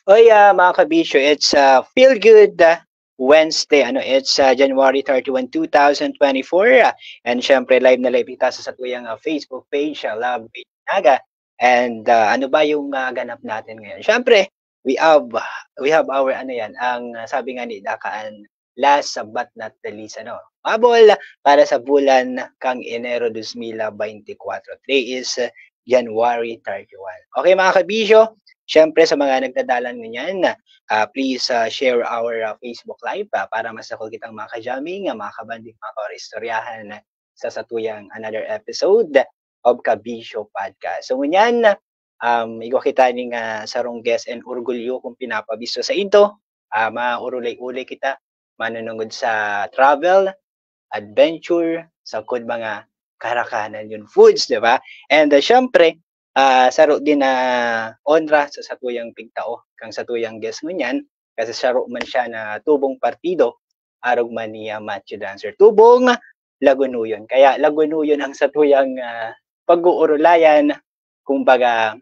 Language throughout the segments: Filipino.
Oy, mga kabisyo, it's Feel Good Wednesday. It's January 31, 2024. And syempre, live na live ita sa tuyang Facebook page, Love Page Naga. And ano ba yung ganap natin ngayon? Syempre, we have our ang sabi nga ni Dakaan, last but not the least, mabol para sa bulan kang Enero 2024. Today is January 31. Okay, mga kabisyo, siyempre sa mga nagdadalan ganyan, please share our Facebook Live para mas ako kitang mga kajaming, mga kabanding, mga kaoristoryahan sa satuyang another episode of Kabisyo Podcast. So ngunyan, igwa kita ning sarong guest and orgulyo kung pinapabisto sa ito, maurulay-ulay kita, manunungod sa travel, adventure, sa kud mga karakanan yun foods, di ba? And syempre, saro din na onra sa satuyang pigtao kang satuyang guest ngunyan kasi saro man siya na tubong partido arog man ni Matthew Dancer tubong Lagunuyon, kaya Lagunuyon ang satuyang pag-uurulayan, kumbaga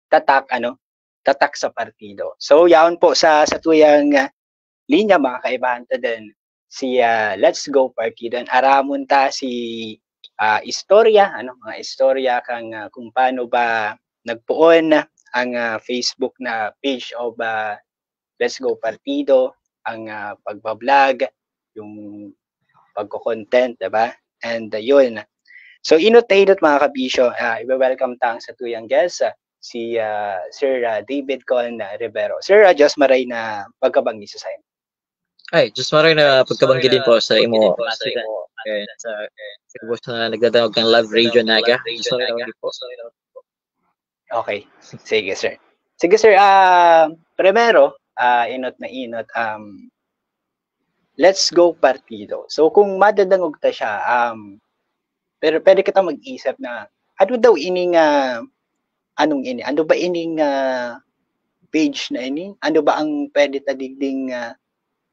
tatak sa partido. So yaon po sa satuyang linya, mga kaibahan ta din si Let's Go Partido. Aramon ta si istorya, mga istorya kang kung paano ba nagpuon ang Facebook na page of Let's Go Partido, ang pagbablog, yung pagko-content, diba? And yun. So inotated mga kabisyo, i-welcome tang sa tuyang guest, si Sir David Con Rivero. Sir, just maray na pagkabanggi sa sayo. Ay, just maray na pagkabanggi din po sa imo, sa ubos na nagdadawag ng Love Radio Naga. Just maray na po. Okay, sige sir. Sige sir, primero, inot na inot, Let's Go Partido. So kung madadangog ta siya, pero pwede kita mag-isip na ano daw ining ano ba ining page na ini? Ano ba ang pwede ta digding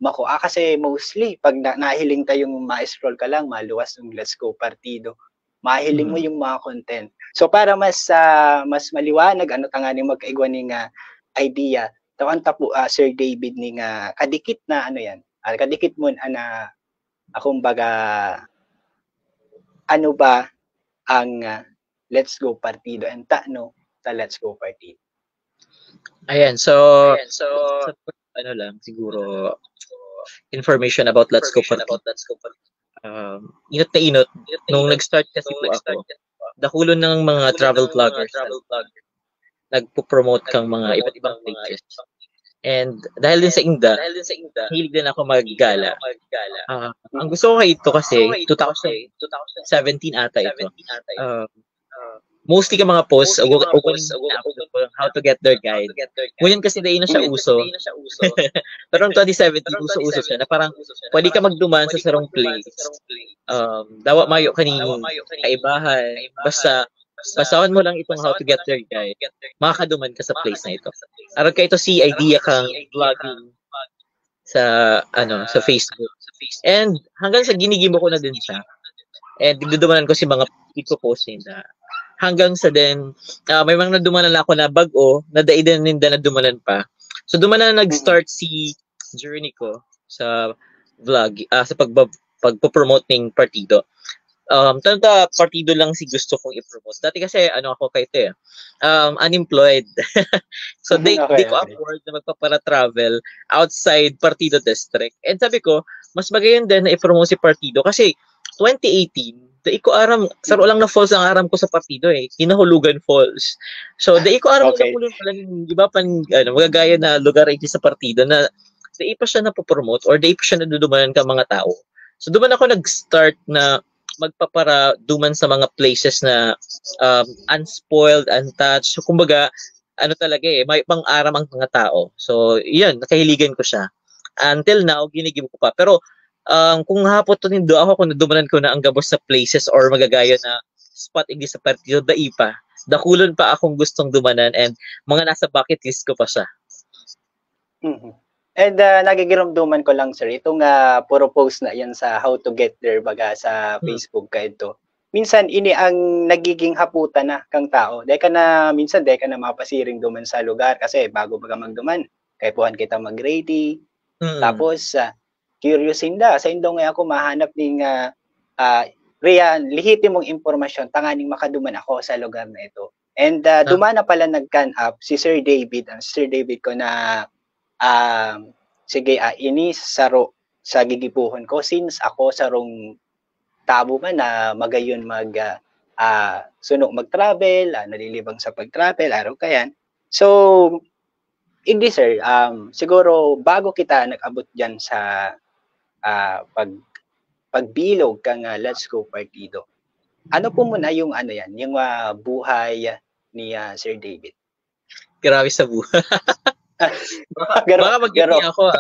mako? Kasi mostly pag nahiling tayong ma-scroll ka lang, maluwas ng Let's Go Partido, mahiling mo yung mga content. So para mas maliwanag, tanga ni magkaigwa ning idea, tawan ta po Sir David ning kadikit na yan. Kadikit mo na akong baga ano ba ang Let's Go Partido and no sa Let's Go Partido. Ayan, so siguro information about Let's Go Partido. Inot na inot nung nag-start kasi po ako, dakulo ng mga travel vloggers nagpo-promote kang mga iba't ibang places. And dahil din sa Ingda, hilig din ako maggala. Ang gusto ko ito kasi 2017 ata ito. Mostly ka mga posts how to get their guide. Ngunyan kasi dahil na siya uso. Pero noong 2017, uso siya na parang pwede ka magduman sa sarong place. Dawa mayo kaning kaibahan. Basahan mo lang itong how to get their guide. Makakaduman ka sa place na ito. Aron ka ito si idea kang vlogging sa Facebook. And hanggang sa ginigimo ko na din siya. And digdudumanan ko si mga iko-post na hanggang sa din may mga nadumanan ako na bag-o na daidan ninda na dumanan pa. So dumanan na nag-start si journey ko sa vlog sa pagpo-promote ng partido. Tanda partido lang si gusto kong i-promote. Dati kasi ako kay ito unemployed. So they ko afford na magpapara-travel outside Partido District. And sabi ko, mas magayon din na i-promote si Partido kasi 2018, dai ko aram, saro lang na falls ang aram ko sa Partido Kinahulugan Falls. So dai ko aram na kulon pala iba pan magagaya na lugar sa Partido na dai pa siya na po-promote or dai pa siya nadudumanan ka mga tao. So duman ako nag-start na magpapara duman sa mga places na unspoiled, untouched. So kumbaga talaga may pang-aram ang mga tao. So iyan, nakahiligan ko siya. Until now ginigim ko pa. Pero kung hapot to nindo ako kung nadumanan ko na ang gabos sa places or magagaya na spot hindi sa Partido, dai pa. Dakulon pa akong gustong dumanan and mga nasa bucket list ko pa siya. Mm-hmm. And nagigiramduman ko lang sir, itong puro post na yan sa how to get there baga sa Facebook ka ito. minsan ini ang nagiging haputan na kang tao. Minsan dahil ka na mapasiring duman sa lugar kasi bago ka magduman, kay puhan kita mag-ready. Tapos curious hinda sa indong nga ako mahanap ning lihitimong impormasyon tanganing makaduman ako sa lugar na ito. And duman na pala nag-can up si Sir David, Sir David ko na sige ini saro sa gigipuhon ko since ako sarong tabo man na magayon sunog mag-travel, nalilibang sa pag-travel, araw kayan. So, hindi sir, siguro bago kita nag-abot dyan sa pagbilog kang Let's Go Partido, ano po muna yung yung buhay ni Sir David? Grabe sa buhay. Baka mag-gati ako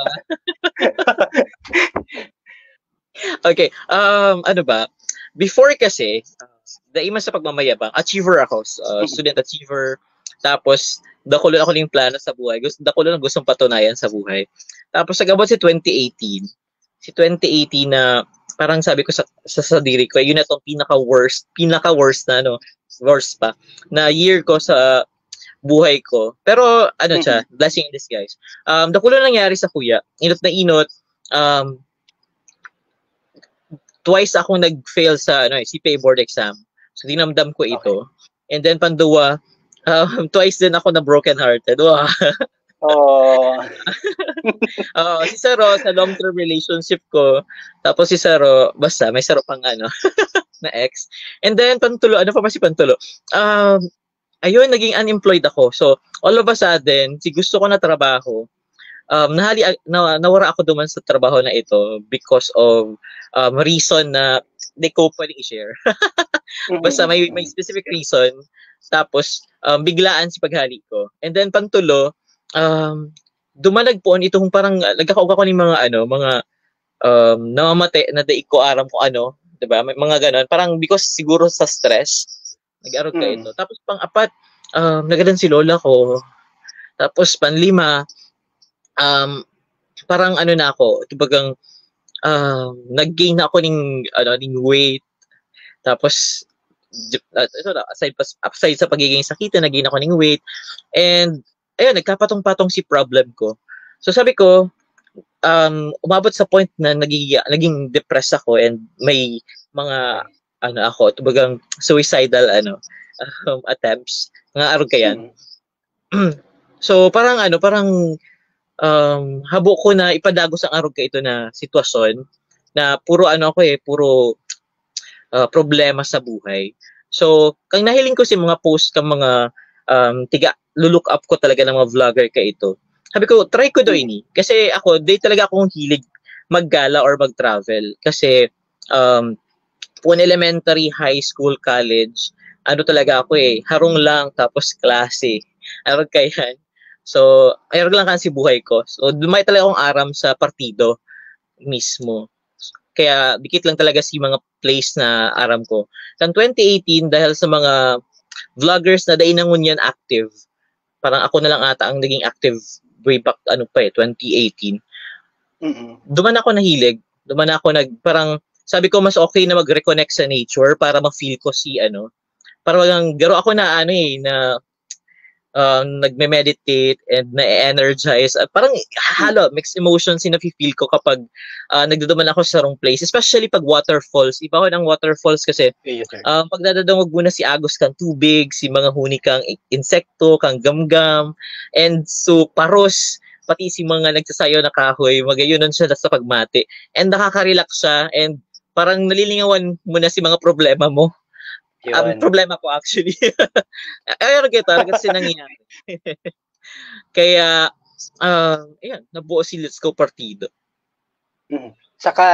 Okay, ano ba? Before kasi, daiman sa pagmamayabang, achiever ako, student achiever. Tapos, dakulo ako ng plano sa buhay. Dakulo ng gustong patunayan sa buhay. Tapos, nag-abot si 2018. Si 2018 na, parang sabi ko sa diri ko, yun na itong pinaka-worst na, worst pa, na year ko sa buhay ko. Pero, siya, blessing in disguise. Dakulo nangyari sa kuya. Inot na inot, twice akong nag-fail sa CPA board exam. So, dinamdam ko ito. Okay. And then, panduwa, twice din ako na broken-hearted. Wow. Oh. Si Saro, sa long-term relationship ko. Tapos si Saro, basta, may Saro pang na ex. And then, Pantulo, ano pa ba si Pantulo? Ayun, naging unemployed ako. So, all of a sudden, si gusto ko na trabaho, nawara ako duman sa trabaho na ito because of reason na di ko pwedeng i-share. Basta may specific reason. Tapos, biglaan si paghali ko. And then, Pantulo, dumanag po itong parang nagkakauga ko ng mga namamate na daig ko aram ko diba? May mga ganon. Parang because siguro sa stress, nag-arog ka ito. Tapos, pang-apat, nagadan si lola ko. Tapos, panlima, parang na ako, tibagang nag-gain na ako ng weight. Tapos aside sa pagiging sakita, nag-gain ako ng weight. And ayun, nagkapatong-patong si problem ko. So sabi ko, umabot sa point na naging depressed ako and may mga ako, tibagang suicidal attempts. Nga arog kayan. So parang habo ko na ipadagos ang arog ka ito na sitwasyon na puro puro problema sa buhay. So, kang nahiling ko si mga post kang mga look up ko talaga ng mga vlogger ka ito. Sabi ko, try ko daw ini. Kasi ako, talaga akong hilig maggala or mag-travel. Kasi, elementary, high school, college, talaga ako harong lang, tapos klase. Arog kayan. So, ayun lang kasi buhay ko. So, dumay talaga akong aram sa partido mismo. Kaya, dikit lang talaga si mga place na aram ko. Kan 2018, dahil sa mga vloggers na dainangon yan active, parang ako na lang ata ang naging active way back, 2018. Duman ako nahilig. Duman ako parang, sabi ko, mas okay na mag-reconnect sa nature para ma-feel ko parang garo ako na nagme-meditate and na-energize. Parang mixed emotions yung nafe-feel ko kapag nagdaduman ako sa wrong place. Especially pag waterfalls. Iba ko ng waterfalls kasi pag nadadungog muna si agos kang tubig, si mga huni kang insekto, kang gamgam, and so paros, pati si mga nagsasayaw na kahoy, magayunan siya sa pagmati. And nakaka-relax siya and parang nalilingawan mo na si mga problema mo. Problema ko actually. Ayun kasi nangyayari. Kaya, ayan, nabuo si Let's Go Partido. Saka,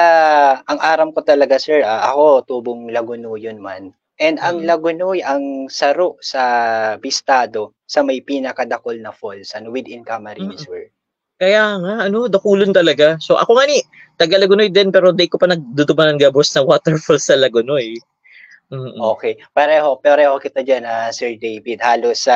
ang aram ko talaga, sir, ako, tubong Lagunoy man. And ang Lagunoy, ang saro sa Bistado, sa may pinakadakol na falls, within Camarines, sir. Kaya nga, dakulon talaga. So, ako nga taga Lagunoy din, pero di ko pa nagdutuban ng gabos na waterfall sa Lagunoy. Okay. Pareho kita dyan, Sir David. Halos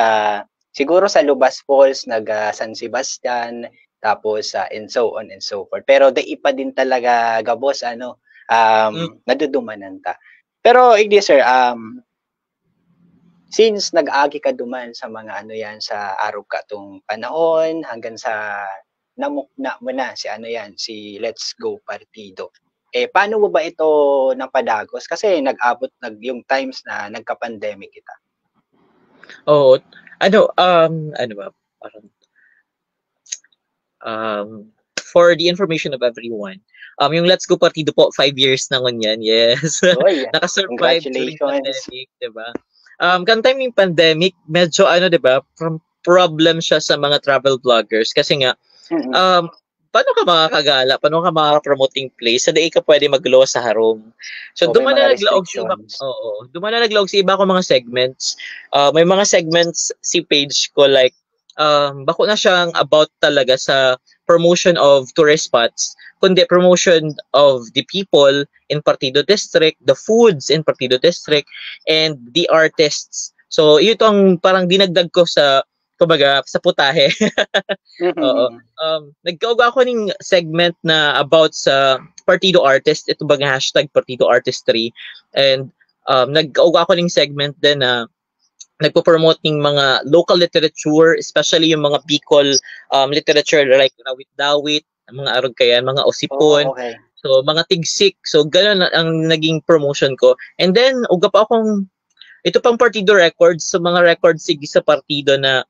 siguro sa Lubas Falls, San Sebastian, tapos and so on and so forth. Pero dai pa din talaga gabos, nadudumanan ta. Pero hindi sir, since nag-agi ka duman sa mga ano yan sa araw ka tong panahon hanggang sa namukna mo na si ano yan, si Let's Go Partido. Eh paano mo ba ito napadagos? Kasi nag-abot yung times na nagka-pandemic kita. Oo. Ano ba? Parang, for the information of everyone, yung Let's Go Partido po, 5 years na ngunyan, yes. Oy, Nakasurvive during congratulations. pandemic, diba? Kan time yung pandemic, medyo diba, problem siya sa mga travel vloggers kasi nga, paano ka makakagala? Paano ka makaka-promoting place? Sa ka pwede maglaw sa harong. So, So, may duman mga na naglaog sa iba, restrictions. duman na naglaog sa iba ko mga segments. May mga segments si page ko like, bako na siyang about talaga sa promotion of tourist spots, kundi promotion of the people in Partido District, the foods in Partido District, and the artists. So, ito ang parang dinagdag ko sa, kumbaga, sa putahe. Oo. Nagkauga ako ng segment na about sa Partido Artist. Ito bang hashtag Partido Artistry. And nagkauga ako ng segment din na nagpo-promote ng mga local literature, especially yung mga Bicol literature like Dawit-Dawit, mga arog kayan, mga Osipon. Oh, okay. So, mga tigsik. So, ganun ang naging promotion ko. And then, uga pa akong, ito pang partido records, so mga records sige sa partido na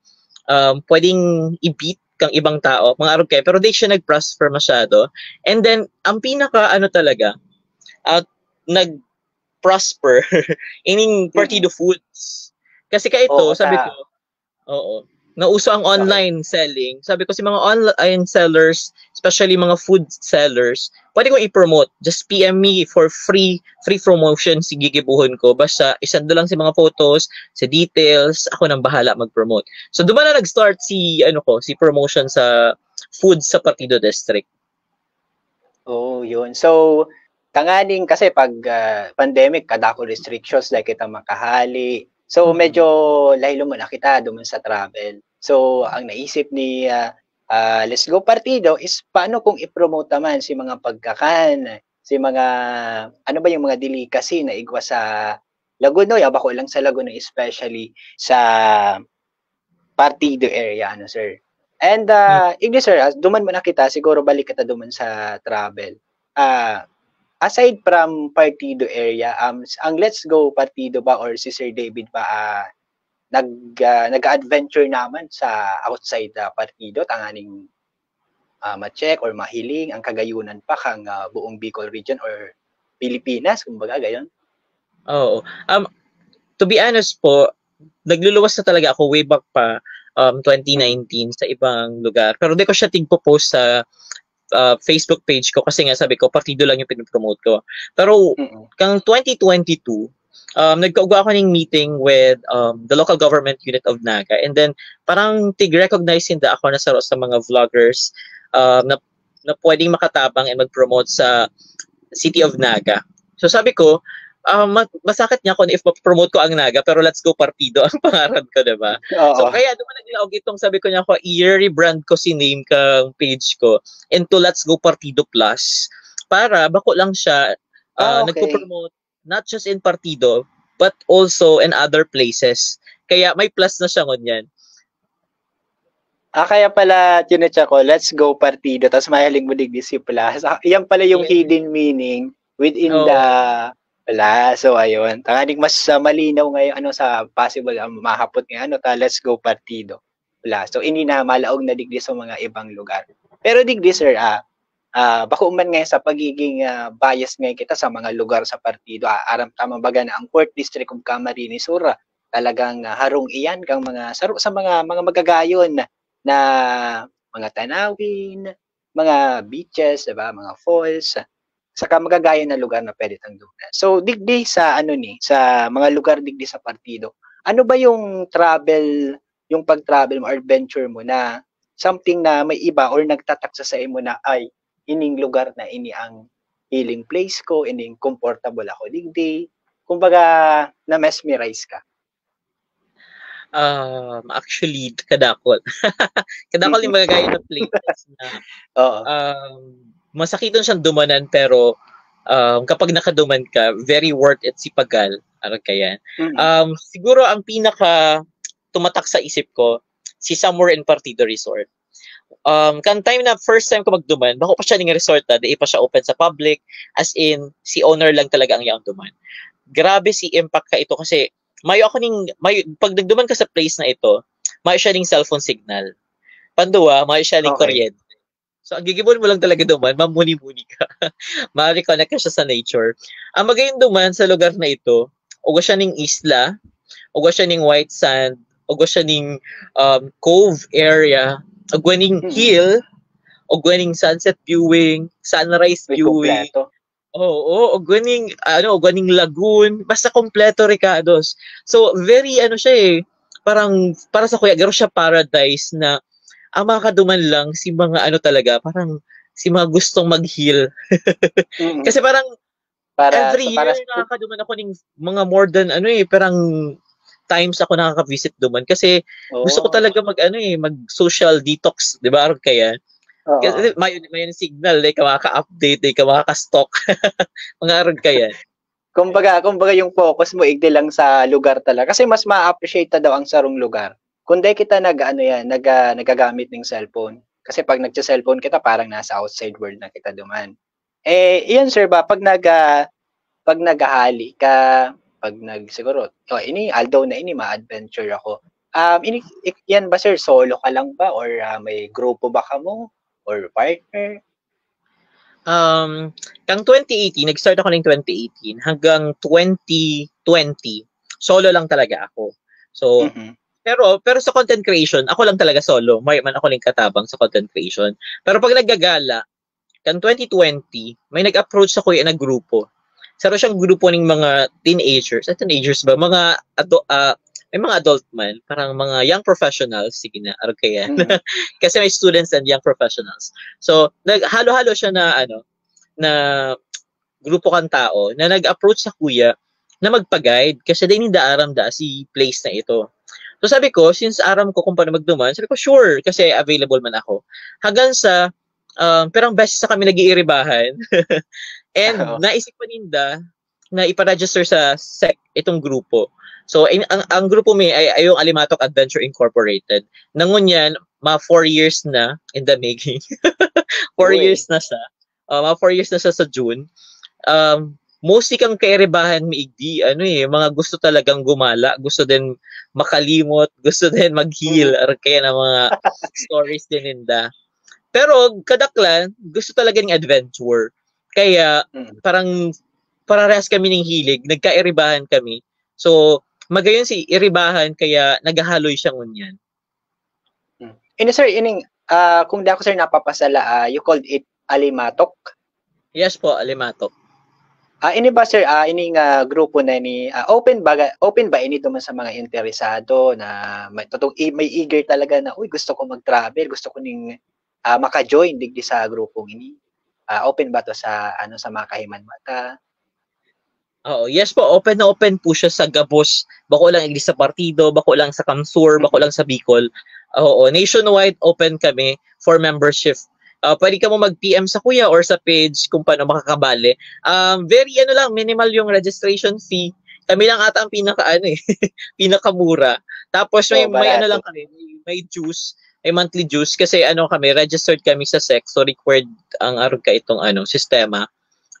pwedeng i-beat kang ibang tao, mga arog kayo, pero di siya nag-prosper masyado. And then, ang pinaka, talaga, nag-prosper, ining partido foods. Kasi ka ito, sabi ko, nauso ang online selling. Sabi ko si mga online sellers, especially mga food sellers, pwede ko i-promote. Just PM me for free promotion si gigibuhon ko. Basta isando lang si mga photos, si details, ako nang bahala mag-promote. So doon na nag-start si si promotion sa food sa Partido District. Oh, yun. So tanganing kasi pag pandemic kadako restrictions like kita makahali. So medyo lahilo mo na kita duman sa travel. So ang naisip ni Let's Go Partido is paano kung i-promote naman si mga pagkakan, si mga ano ba yung mga delicacy na igwa sa Lagunoy, bako lang sa Lagunoy especially sa Partido area ano sir. And English sir, duman mo na kita siguro balik kita duman sa travel. Aside from Partido area, ang Let's Go Partido ba or si Sir David ba nag-adventure naman sa outside Partido tanganing ma-check or mahiling ang kagayunan pa kang buong Bicol region or Pilipinas kumbaga gayon? Oo. To be honest po, nagluluwas na talaga ako way back pa 2019 sa ibang lugar. Pero di ko siya tigpo-post sa Facebook page ko kasi nga sabi ko partido lang yung pinopromote ko. Pero kang 2022 nagkauga ako ng meeting with the local government unit of Naga, and then parang tig-recognize hindi ako na sa mga vloggers na pwedeng makatabang and mag-promote sa City of Naga. So sabi ko, masakit niya kung if promote ko ang Naga, pero Let's Go Partido ang pangarap ko, diba? So kaya doon naglaog itong sabi ko niya ko, i-rebrand ko si name kang page ko into Let's Go Partido Plus para bako lang siya nagpo-promote not just in Partido but also in other places. Kaya may plus na siya ngunyan. Kaya pala tinecheck ko, Let's Go Partido, tapos mahiling mo digdi si Plus. Yan pala yung hidden meaning within the Plus. So ayun, tanganing mas malinaw ngayon sa possible mahapot ngayon Let's Go Partido Plus. So hindi na malaog na digdi sa mga ibang lugar. Pero digdi sir, bako man ngayon sa pagiging bias ngayon kita sa mga lugar sa partido, aram tama baga na ang 4th District of Camarines Sur talagang harong iyan kang mga saro sa mga magagayon na mga tanawin, mga beaches, diba, mga falls, saka magagayon na lugar na pwede tang duman. So digdi sa sa mga lugar digdi sa partido, ano ba yung pag-travel mo or adventure mo na something na may iba or nagtataksa sa imo na ay ining lugar na ini ang healing place ko, ining comfortable ako digdi. Kumbaga na mesmerize ka. Actually kadakol. Kadakol yung magagaya na places na masakiton siyang dumanan pero kapag nakaduman ka, very worth it si Pagal. Ano kaya? Mm. Siguro ang pinaka tumatak sa isip ko, si Somewhere in Partido Resort. Kan time na first time ko magduman, bako pa siya ning resort di pa siya open sa public, as in, si owner lang talaga ang iyang duman. Grabe si impact ka ito kasi pag nagduman ka sa place na ito, mayo siya ning cellphone signal. Panduwa, mayo siya ning kuryente. So, ang gigibon mo lang talaga duman, mamuni-muni ka. Ma-reconnect ka siya sa nature. Ang magayon duman sa lugar na ito, uga siya ning isla, uga siya ning white sand, uga siya ning cove area, uga ning hill, uga ning sunset viewing, sunrise viewing. Oo, uga ning lagoon, basta kompleto Ricardos. So, very siya parang para sa kuya, garo siya paradise na ang makakaduman lang si mga talaga, parang si mga gustong mag-heal. Kasi parang every year nakakaduman ako ng mga more than parang times ako nakaka-visit duman kasi gusto ko talaga mag-social detox, 'di ba? Kaya kasi may signal, ka makaka-update, ka makaka-stalk. Mga aron kaya. Kumbaga yung focus mo igdi lang sa lugar talaga kasi mas ma-appreciate daw ang sarong lugar. Kundi kita nagagamit ng cellphone. Kasi pag nagse-cellphone kita parang nasa outside world na kita duman. Iyan sir ba pag naghahali ka, pag siguro although na ma-adventure ako. Yan ba sir, solo ka lang ba or may grupo ba ka mo or partner? Kang 2018, nag-start ako ng 2018 hanggang 2020, solo lang talaga ako. So, pero sa content creation, ako lang talaga solo. May man ako lang katabang sa content creation. Pero pag naggagala, kan 2020, may nag-approach ako na grupo. Saro siyang grupo ng mga teenagers. Teenagers ba? May mga adult man. Parang mga young professionals. Sige na, kaya. Kasi may students and young professionals. So, halo-halo siya na grupo kan tao na nag-approach sa kuya na magpa-guide kasi din hindi aram si place na ito. So sabi ko, since aram ko kung paano magduman, sabi ko sure kasi available man ako. Hanggang sa perang beses sa kami nag-iiribahan. And naisip pa ninda na ipa-register sa SEC itong grupo. So ang grupo may ay yung Alimatok Adventure Incorporated. Nangun yan, 4 years na in the making. 4 years na siya. 4 years na siya sa June. Mostly kang kairibahan miigdi, mga gusto talagang gumala, gusto din makalimot, gusto din mag-heal, or kaya na mga stories din ninda. Pero kadaklan, gusto talaga ng adventure. Kaya parang parehas kami ng hilig, nagkairibahan kami. So, magayon si iribahan kaya naghahaloy siya ngunyan. Sir, kung di ako sir napapasala, you called it Alimatok? Yes po, Alimatok. Ini ba sir, ining grupo na ni open ba ini duman sa mga interesado na may eager talaga na gusto ko mag-travel, gusto ko ning maka-join digdi sa grupong ini. Open ba to sa sa mga kahimanmata? Oo, yes po, open na open po siya sa Gabos. Bako lang igdi sa Partido, bako lang sa Kamsur, bako lang sa Bicol. Oo, nationwide open kami for membership. Pwede ka mo mag-PM sa kuya or sa page kung paano makakabali. Very lang, minimal yung registration fee. Kami lang ata ang pinakamura. Tapos may lang kami, may dues, may monthly dues kasi kami, registered kami sa SEC, so required ang ka itong sistema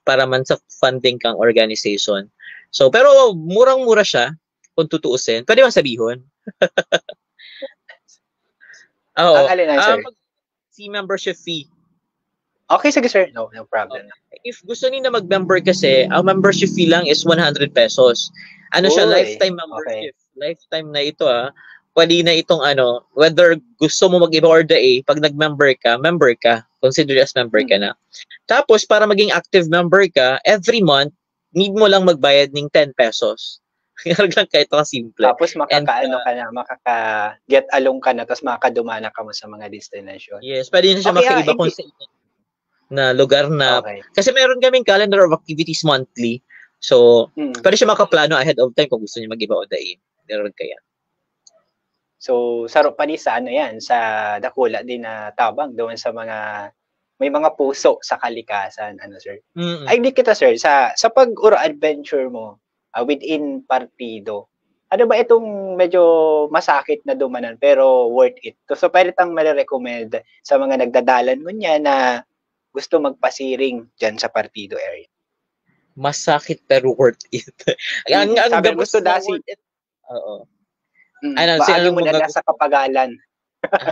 para man sa funding kang organization. So, pero murang-mura siya kung tutuusin. Pwede bang sabihon? Oo. Ang alin sir? Si membership fee. Okay, sige sir. No problem. If gusto niyo na mag-member kasi, ang membership fee lang is 100 pesos. Siya, lifetime membership. Okay. Lifetime na ito Pwede na itong whether gusto mo mag-iba or pag nag-member ka, member ka. Consider as member ka na. Tapos, para maging active member ka, every month, need mo lang magbayad ng 10 pesos. Lang kahit simple. Tapos makaka-get along ka na, tapos makakadumana ka mo sa mga destination. Yes, pwede na siya makaiba kung sa na lugar na. Kasi meron kaming calendar of activities monthly. So, pwede siya makaplano ahead of time kung gusto niya mag-iba o meron kaya. So, saro pa ni sa yan, sa Dakula din na tabang doon sa mga may mga puso sa kalikasan, ano sir. Mm. Ay, hindi kita sir, sa pag-uro adventure mo within partido, ano ba itong medyo masakit na dumanan pero worth it? So pwede tang mare-recommend sa mga nagdadalan mo niya na gusto magpasiring dyan sa partido area. Masakit pero worth it. ang Sabi gabos gusto na dasi. worth it. Oo. Baagi mo na sa kapagalan.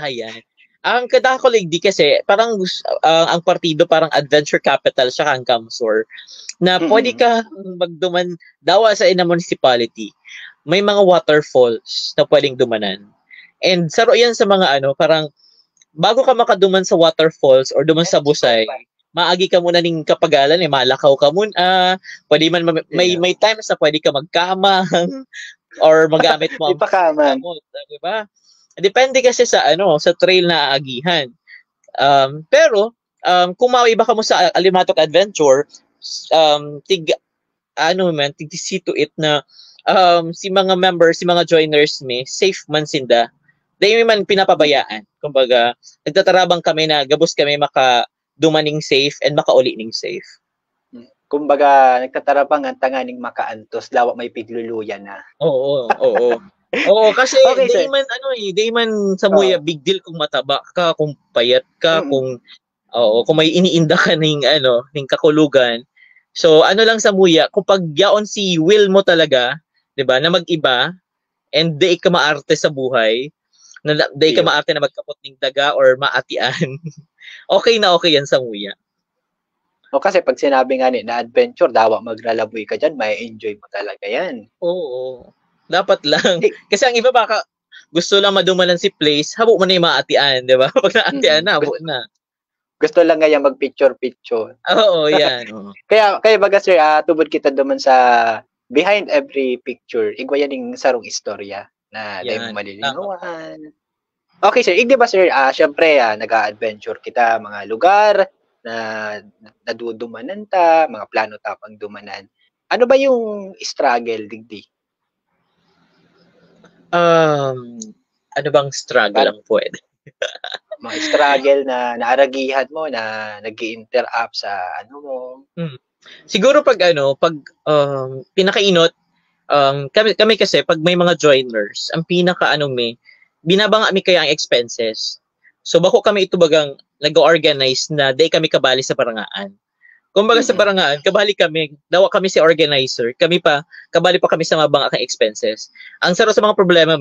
Yan. Ang Kadakolig di kasi parang ang partido parang adventure capital siya ang Kamsur na pwede ka magduman dawa sa ina municipality. May mga waterfalls na pwedeng dumanan. And saro yan sa mga parang bago ka makaduman sa waterfalls or duman sa Busay, maagi ka muna ning kapagalan malakaw ka muna. Pwede man may times na pwede ka magkamang or magamit mo ang di ba? Depende kasi sa sa trail na aagihan. Pero kung maiba ka mo sa Alimatok Adventure, tig see to it na si mga members, si mga joiners me, safe man sinda. Dahil man pinapabayaan. Kumbaga, nagtatarabang kami na gabos kami makadumaning safe and makauli ning safe. Kumbaga, nagtatarabang ang tanganing makaantos, lawak may pigluluyan na. Oo. Oo, kasi okay, di man sa muya big deal kung mataba ka, kung payat ka, kung may iniinda ka ning kakulugan. So lang sa muya, kung pagyaon si will mo talaga, 'di ba, na mag-iba and di ka maarte sa buhay, na di ka maarte na magkapot ning daga or maatian. Okay yan sa muya. O kasi pag sinabi nga na adventure, dawa maglalaboy ka dyan, may enjoy mo talaga yan. Oo. Dapat lang. Kasi ang iba baka gusto lang madumalan si place, habo mo na yung maatian, di ba? Pag naatian na, habo na. Gusto lang nga yung mag-picture-picture. Oo, yan. kaya baga sir, tubod kita duman sa behind every picture, igwa yan yung sarong istorya na dahil mo malilinawan. Okay sir, di ba sir, syempre nag-adventure kita mga lugar na nadudumanan ta, mga plano tapang dumanan. Ano ba yung struggle, digdi? Ano bang struggle ang pwede? Mga struggle na naaragihan mo na nag-i-interact sa mo. Siguro pag pinakainot, kami kasi pag may mga joiners, ang pinaka binabanga mi kaya ang expenses. So bako kami ito bagang nag-organize na day kami kabali sa parangaan. Kumbaga sa parangaan, kabali kami, dawa kami si organizer, kabali pa kami sa mabanga kang expenses. Ang saro sa mga problema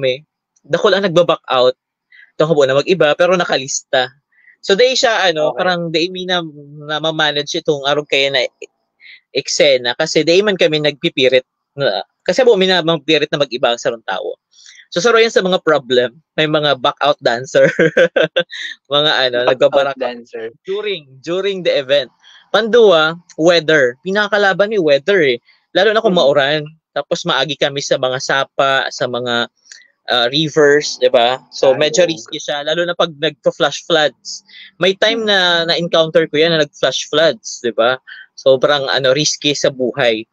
dako lang nagba-back out, habo na mag-iba, pero nakalista. So day siya, parang day mi na ma-manage itong arog kaya na eksena, kasi day man kami nagpipirit, kasi habo mi na magpipirit na mag-iba ang sarong tao. So saro yan sa mga problem, may mga back out dancer, mga nagbabarak dancer during the event. Panduwa, weather. Pinakalaban ni weather Lalo na kung mauran. Tapos maagi kami sa mga sapa, sa mga rivers, 'di ba? So medyo risky siya lalo na pag nagfa-flash floods. May time na na-encounter ko 'yan na nag-flash floods, 'di ba? Sobrang risky sa buhay.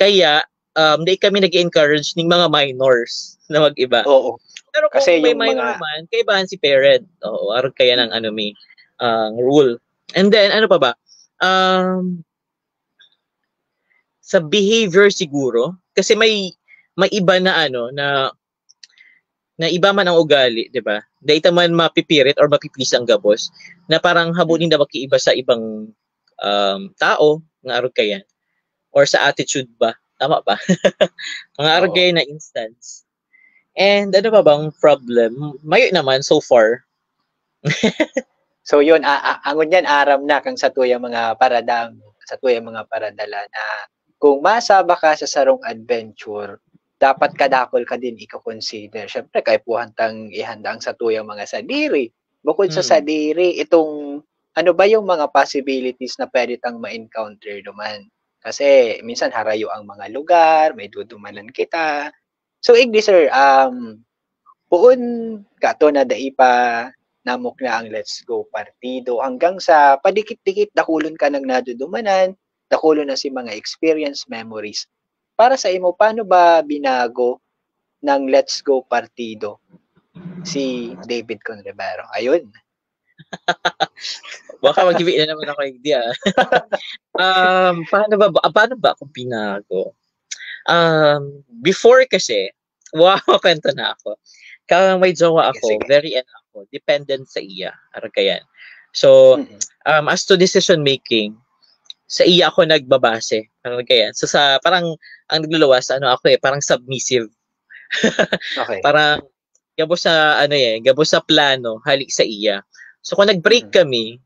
Kaya hindi kami nag-encourage ng mga minors na mag-iba. Oo. Pero kung kasi may minor man, kaibahan si parent. Oo, arog kaya ng rule. And then ano pa ba? Sa behavior siguro kasi may iba na na iba man ang ugali, 'di ba? Dahil man mapipirit or mapipis ang gabos na parang habunin na magkiiba sa ibang tao ng arog kaya or sa attitude ba? Tama ba? Mga arog kaya na instance. And ano ba bang problem? Mayo naman so far. So yun, angon yan aram na kang sa tuyang mga paradang, sa tuyang mga paradala na kung masaba ka sa sarong adventure, dapat kadakol ka din i-consider. Syempre, kay puhantang ihanda ang sa tuyang mga sadiri. Bukod sa sadiri, itong ano ba yung mga possibilities na pwede tang ma-encounter naman. Kasi minsan harayo ang mga lugar, may dudumanan kita. So, igdi sir, puun kato na daipa namok na ang Let's Go Partido hanggang sa padikit-dikit dakulon ka ng nadudumanan, dakulon na si mga experience memories. Para sa imo, paano ba binago ng Let's Go Partido si David Conrevero? Ayun. Baka mag-give na naman ako idea. Paano ba akong pinago? Before kasi, kwento na ako. Kaya may jowa ako, very dependent sa iya. Aragayan. So, as to decision making, sa iya ako nagbabase. Aragayan. So, parang, ang nagluluwas, parang submissive. Okay. Parang, gabos sa plano, halik sa iya. So, kung nag-break kami,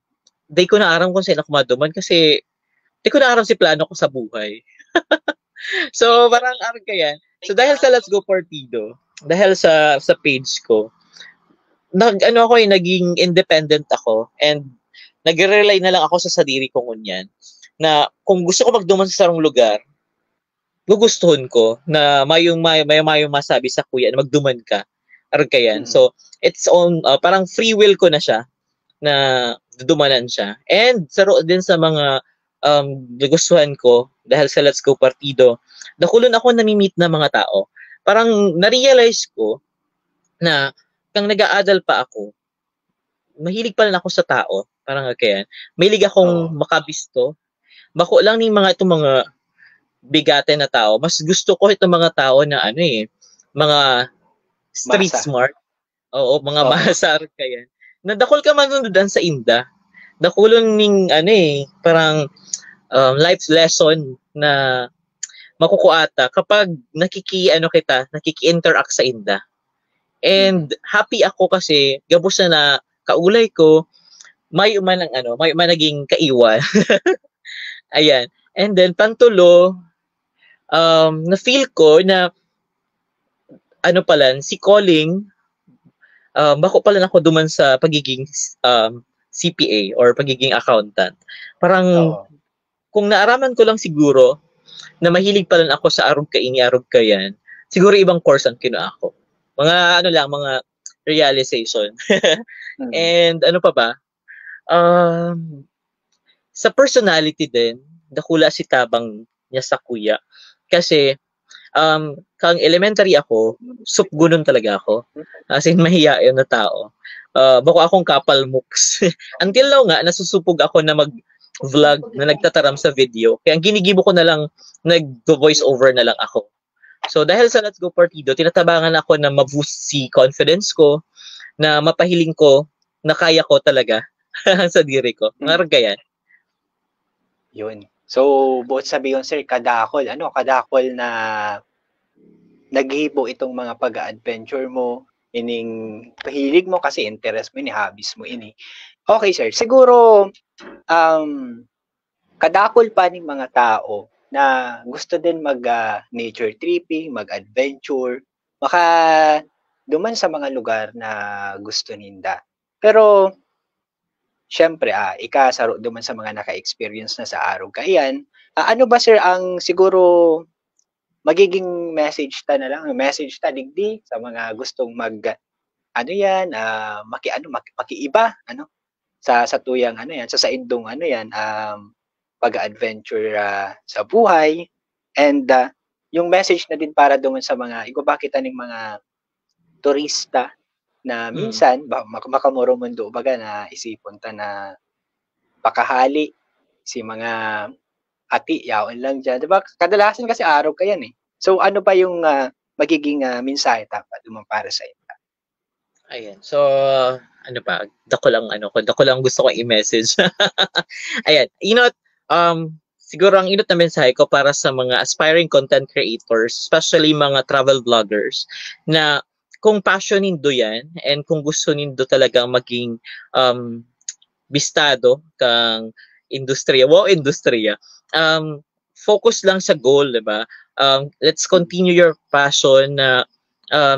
di ko na aram kung saan ako maduman kasi di ko na aram si plano ko sa buhay. So, parang aragayan. So, dahil sa Let's Go Partido, dahil sa page ko, naging independent ako and nagre-rely na lang ako sa sarili ko ngunyan na kung gusto ko magduman sa sarong lugar, gugustuhin ko na mayong masabi sa kuya na magduman ka. Aragayan. So, it's on, parang free will ko na siya na dumanan siya. And saro din sa mga nagustuhan ko dahil sa Let's Go Partido, nakulon ako nami-meet na mga tao. Parang na-realize ko na kang nag-aadal pa ako, mahilig pa rin ako sa tao. Parang kaya, mahilig akong makabisto. Bako lang ng itong mga bigate na tao. Mas gusto ko itong mga tao na mga street smart. Oo, mga masa kaya. Nadakol ka man doon sa Inda. Dakulon ning parang life lesson na makukuata kapag nakiki-interact sa Inda. And happy ako kasi gabos na kaulay ko may naging kaiwan. Ayan. And then pantulo na feel ko na si calling bako pala ako duman sa pagiging CPA or pagiging accountant. Parang kung naaraman ko lang siguro na mahilig pala ako sa arog kayan, siguro ibang course ang kinuha ko. Mga mga realization. And pa ba? Sa personality din, dakula si tabang niya sa kuya. Kasi kang elementary ako, supgunon talaga ako. As in, mahiyain na tao. Bako akong kapal mooks. Until now nga, nasusupog ako na mag-vlog, na nagtataram sa video. Kaya ang ginigibo ko na lang, nag-voice over na lang ako. So, dahil sa Let's Go Partido, tinatabangan ako na ma-boost si confidence ko, na mapahiling ko, na kaya ko talaga sa diri ko. Ngaragayan. Yun. So, buot sabihin, sir, kadakol na naghibo itong mga pag-adventure mo, ining pahilig mo kasi interest mo ini, hobbies mo ini. Okay, sir. Siguro, kadakol pa ng mga tao na gusto din mag-nature tripping, mag-adventure, duman sa mga lugar na gusto ninda. Pero, syempre, ikasaro duman sa mga naka-experience na sa araw kayan. Ano ba, sir, ang siguro magiging message ta digdi sa mga gustong makiiba sa tuyang sa saindong pag-adventure sa buhay, and yung message na din para duman sa mga ibabakita ning mga turista na minsan makamuro mundo baga na isipon ta na pakahali si mga ati yaon lang dyan, diba? Kadalasan kasi araw kayan so ano pa yung magiging mensahe duman para sa inyo? Ayan. So, dako lang gusto kong i-message. Ayan. Siguro ang inot na mensahe ko para sa mga aspiring content creators, especially mga travel vloggers, na kung passion nindo yan, and kung gusto nindo talagang maging bistado kang industriya, focus lang sa goal, diba? Let's continue your passion na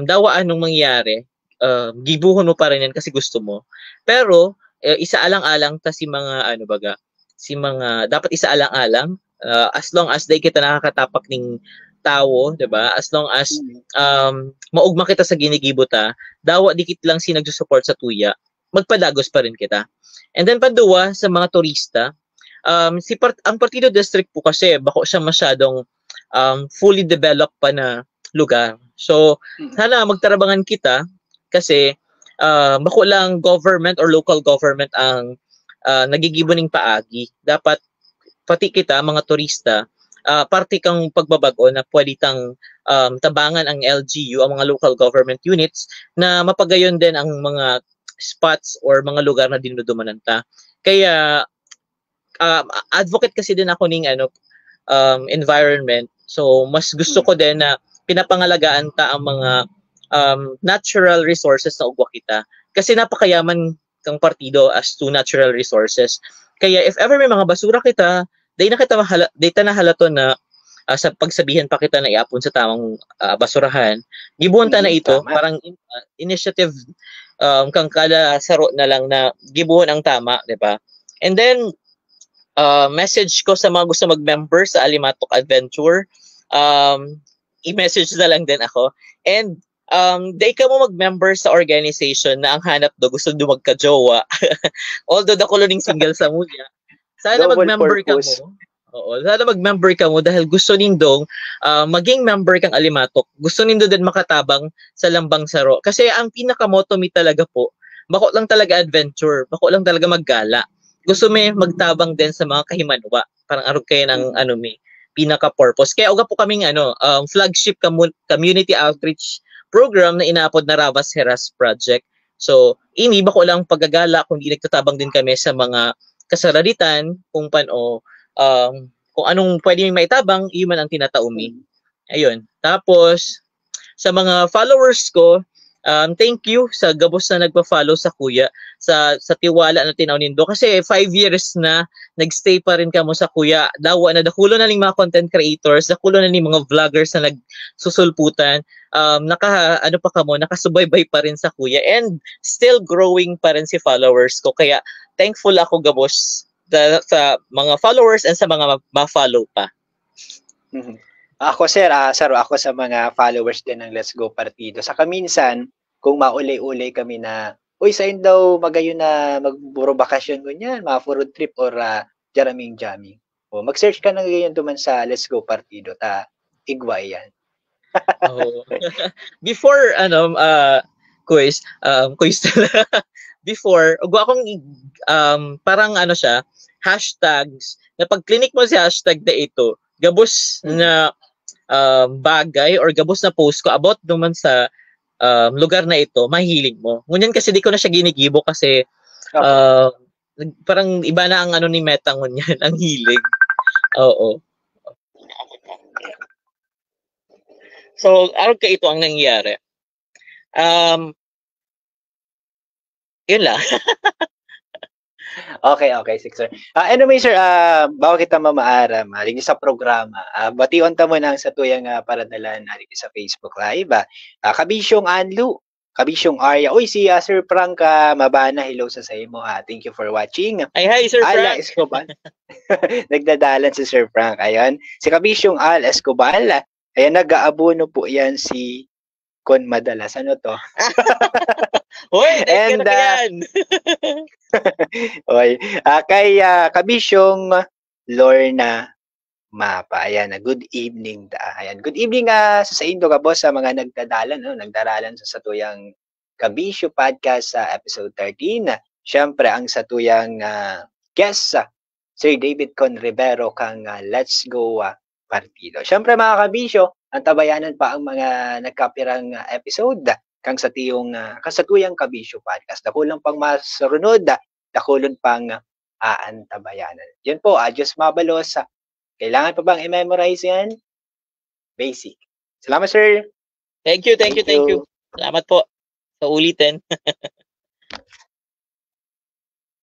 dawa anong mangyari, gibuhon mo pa rin yan kasi gusto mo. Pero isaalang-alang ta si mga dapat isaalang-alang as long as day kita nakakatapak ning tao, 'di ba? As long as maugma kita sa ginigibo ta, dawa dikit lang si nagsusupport sa tuya, magpadagos pa rin kita. And then panduwa sa mga turista, ang Partido District po kasi bako siya masyadong fully developed pa na lugar. So, sana magtarabangan kita kasi bako lang government or local government ang nagigiboning paagi. Dapat pati kita, mga turista, parte kang pagbabago na pwede tang tabangan ang LGU, ang mga local government units, na mapagayon din ang mga spots or mga lugar na dinudumanan ta. Kaya, advocate kasi din ako ng environment. So, mas gusto ko din na pinapangalagaan ta ang mga natural resources na ugwa kita. Kasi napakayaman kang partido as to natural resources. Kaya if ever may mga basura kita, day na halato na sa pagsabihan pa kita na iapon sa tamang basurahan, gibuon ta na ito, parang initiative kang kada saro na lang na gibuon ang tama, di ba? And then, message ko sa mga gusto mag-member sa Alimatok Adventure, i-message na lang din ako. And day ka mo mag-member sa organization na ang hanap do gusto do magka-jowa. Although the koloning single sa muya. Sana mag-member ka mo. Oo, sana mag-member ka mo dahil gusto nindong maging member kang Alimatok. Gusto nindo din makatabang sa Lambang Saro. Kasi ang pinaka-motto mi talaga po, bako lang talaga adventure, bako lang talaga maggala. Gusto mi magtabang din sa mga kahimanwa. Parang arog kayo ng pinaka-purpose. Kaya uga po kaming flagship community outreach program na inaapod na Ravas Heras Project. So, ini bako lang paggagala kung di nagtatabang din kami sa mga kasaraditan kung paano kung anong pwede may maitabang, iyon man ang tinataumi. Ayun. Tapos, sa mga followers ko, thank you sa gabos na nagpa-follow sa kuya, sa tiwala na tinaw nindo. Kasi 5 years na, nagstay pa rin kamo sa kuya. Dawa na, dakulo na ning mga content creators, dakulo na ning mga vloggers na nagsusulputan. Nakasubaybay pa rin sa kuya. And still growing pa rin si followers ko. Kaya, thankful ako gabos sa mga followers and sa mga ma-follow pa. Ako sir, Saro, ako sa mga followers din ng Let's Go Partido. Saka minsan, kung maulay-ulay kami na, uy, sa'yo daw magayon na magburo bakasyon ko niyan, mga road trip or jamming. O, mag-search ka na ganyan duman sa Let's Go Partido, igwa yan. Before, quiz before, ugwa akong parang siya, hashtags, na pag clinic mo si hashtag na ito, gabos na bagay or gabos na post ko about naman sa lugar na ito, mahiling mo. Ngunyan kasi di ko na siya ginigibo kasi parang iba na ang ni Meta ngunyan, ang hilig. Oo. So, araw ka ito ang nangyari. Yun lang. Okay, sir. Anyway, sir, bago kita mamaaram, rin sa programa, bation ta mo na sa tuyang paradalan rin sa Facebook Live. Kabisyong Anlu, Kabisyong Arya. Uy, si Sir Frank Mabana, hello sa mo. Thank you for watching. Ay, hi, Sir Frank. Escobar. Nagdadalan si Sir Frank. Ayan. Si Kabisyong Al Escobar. Ayan, nag-aabono po yan si Con Madalas. Ano to? Hoy, and yan. Oy, kay Kabisyong Lorna Mapa. Ayan, good evening Ayan, good evening sa indo ka boss sa mga nagdaralan sa satuyang Kabisyo podcast sa episode 13. Siyempre ang satuyang guest Sir David Con Rivero kang Let's Go Partido. Siyempre mga Kabisyo, ang tabayanan pa ang mga nagkapirang episode kang sa kasatuyang Kabisyo podcast. Dakulang pang masarunod, dakulon pang aantabayanan. Yan po, Diyos mabalos. Kailangan pa bang i-memorize yan? Basic. Salamat, sir. Thank you. Salamat po sa ulitin.